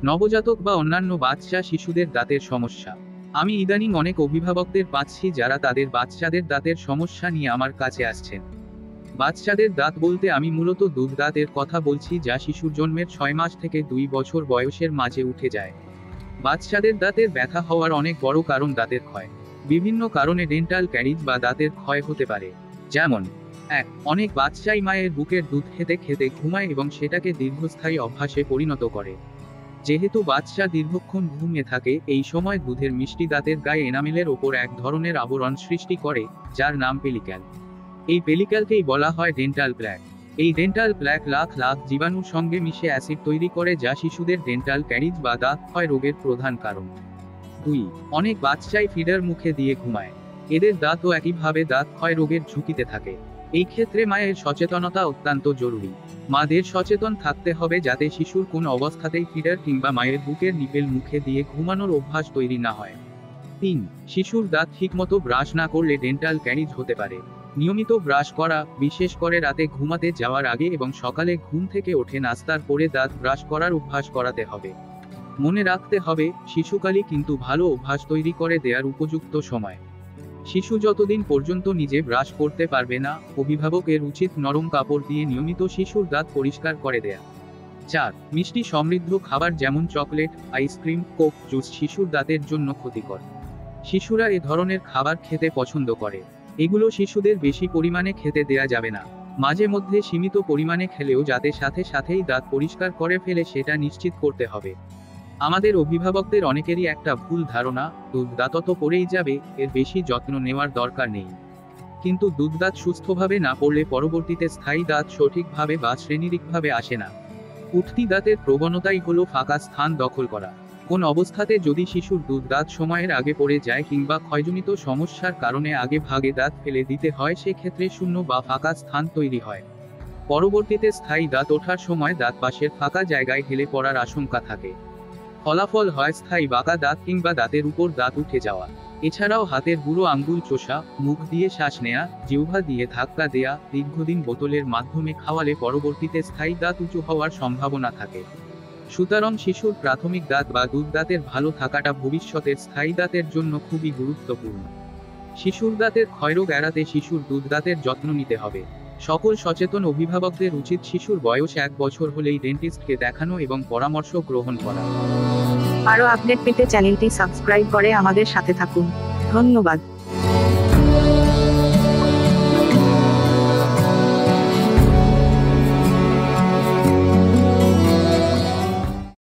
নবজাতক বা অন্যান্য বাচ্চা শিশুদের দাঁতের সমস্যা। আমি ইদানিং অনেক অভিভাবকদের পাচ্ছি যারা তাদের বাচ্চাদের দাঁতের সমস্যা নিয়ে আমার কাছে আসছেন। বাচ্চাদের দাঁত বলতে আমি মূলত দুধ দাঁতের কথা বলছি, যা শিশুর জন্মের 6 মাস থেকে 2 বছর বয়সের মাঝে উঠে যায়। বাচ্চাদের দাঁতের ব্যথা হওয়ার অনেক বড় কারণ দাঁতের ক্ষয়। বিভিন্ন কারণে ডেন্টাল ক্যারিজ বা দাঁতের ক্ষয় হতে পারে। যেমন 1. অনেক বাচ্চাই মায়ের বুকের দুধ খেতে খেতে ঘুমায় এবং সেটাকে দীর্ঘস্থায়ী অভ্যাসে পরিণত করে। যেহেতু বাচ্চা দীর্ঘক্ষণ ঘুমিয়ে থাকে, এই সময় দুধের মিষ্টি দাঁতের গায়ে এনামেলের ওপর এক ধরনের আবরণ সৃষ্টি করে, যার নাম পেলিক্যাল। এই পেলিক্যালকেই বলা হয় ডেন্টাল প্ল্যাক। এই ডেন্টাল প্ল্যাক লাখ লাখ জীবাণুর সঙ্গে মিশে অ্যাসিড তৈরি করে, যা শিশুদের ডেন্টাল ক্যারিজ বা দাঁত ক্ষয় রোগের প্রধান কারণ। 2. অনেক বাচ্চাই ফিডার মুখে দিয়ে ঘুমায়। এদের দাঁতও একইভাবে দাঁত ক্ষয় রোগের ঝুঁকিতে থাকে। এই ক্ষেত্রে মায়ের সচেতনতা অত্যন্ত জরুরি। মাদের সচেতন থাকতে হবে যাতে শিশুর কোন অবস্থাতেই ফিডার কিংবা মায়ের বুকের নিপেল মুখে দিয়ে ঘুমানোর অভ্যাস তৈরি না হয়। 3. শিশুর দাঁত ঠিকমতো ব্রাশ না করলে ডেন্টাল ক্যারিজ হতে পারে। নিয়মিত ব্রাশ করা, বিশেষ করে রাতে ঘুমাতে যাওয়ার আগে এবং সকালে ঘুম থেকে ওঠে নাস্তার পরে দাঁত ব্রাশ করার অভ্যাস করাতে হবে। মনে রাখতে হবে, শিশুকালই কিন্তু ভালো অভ্যাস তৈরি করে দেওয়ার উপযুক্ত সময়। শিশু যতদিন পর্যন্ত নিজে ব্রাশ করতে পারবে না, অভিভাবকের উচিত নরম কাপড় দিয়ে নিয়মিত শিশুর দাঁত পরিষ্কার করে দেয়া। 4. মিষ্টি সমৃদ্ধ খাবার যেমন চকলেট, আইসক্রিম, কোক, জুস শিশুর দাঁতের জন্য ক্ষতিকর। শিশুরা এ ধরনের খাবার খেতে পছন্দ করে। এগুলো শিশুদের বেশি পরিমাণে খেতে দেয়া যাবে না। মাঝে মধ্যে সীমিত পরিমাণে খেলেও যাতে সাথে সাথেই দাঁত পরিষ্কার করে ফেলে সেটা নিশ্চিত করতে হবে। আমাদের অভিভাবকদের অনেকেরই একটা ভুল ধারণা, দুধ দাঁত তো পড়েই যাবে, এর বেশি যত্ন নেওয়ার দরকার নেই। কিন্তু দুধ দাঁত সুস্থভাবে না পড়লে পরবর্তীতে স্থায়ী দাঁত সঠিকভাবে বা শ্রেণীরিকভাবে আসে না। উঠতি দাঁতের প্রবণতাই হলো ফাঁকা স্থান দখল করা। কোন অবস্থাতে যদি শিশুর দুধ দাঁত সময়ের আগে পড়ে যায় কিংবা ক্ষয়জনিত সমস্যার কারণে আগে ভাগে দাঁত ফেলে দিতে হয়, সেক্ষেত্রে শূন্য বা ফাঁকা স্থান তৈরি হয়। পরবর্তীতে স্থায়ী দাঁত ওঠার সময় দাঁত পাশের ফাঁকা জায়গায় হেলে পড়ার আশঙ্কা থাকে। ফলাফল হয় স্থায়ী বাঁকা দাঁত কিংবা দাঁতের উপর দাঁত উঠে যাওয়া। এছাড়াও হাতের বুড়ো আঙ্গুল চোষা, মুখ দিয়ে শ্বাস নেয়া, জিহ্বা দিয়ে ধাক্কা দেয়া, দীর্ঘদিন বোতলের মাধ্যমে খাওয়ালে পরবর্তীতে স্থায়ী দাঁত উঁচু হওয়ার সম্ভাবনা থাকে। সুতরাং শিশুর প্রাথমিক দাঁত বা দুধ দাঁতের ভালো থাকাটা ভবিষ্যতের স্থায়ী দাঁতের জন্য খুবই গুরুত্বপূর্ণ। শিশুর দাঁতের ক্ষয়রোগ এড়াতে শিশুর দুধ দাঁতের যত্ন নিতে হবে। সকল সচেতন অভিভাবকদের উচিত শিশুর বয়স 1 বছর হলেই ডেন্টিস্টকে দেখানো এবং পরামর্শ গ্রহণ করা। আরও আপডেট পেতে চ্যানেলটি সাবস্ক্রাইব করে আমাদের সাথে থাকুন। ধন্যবাদ।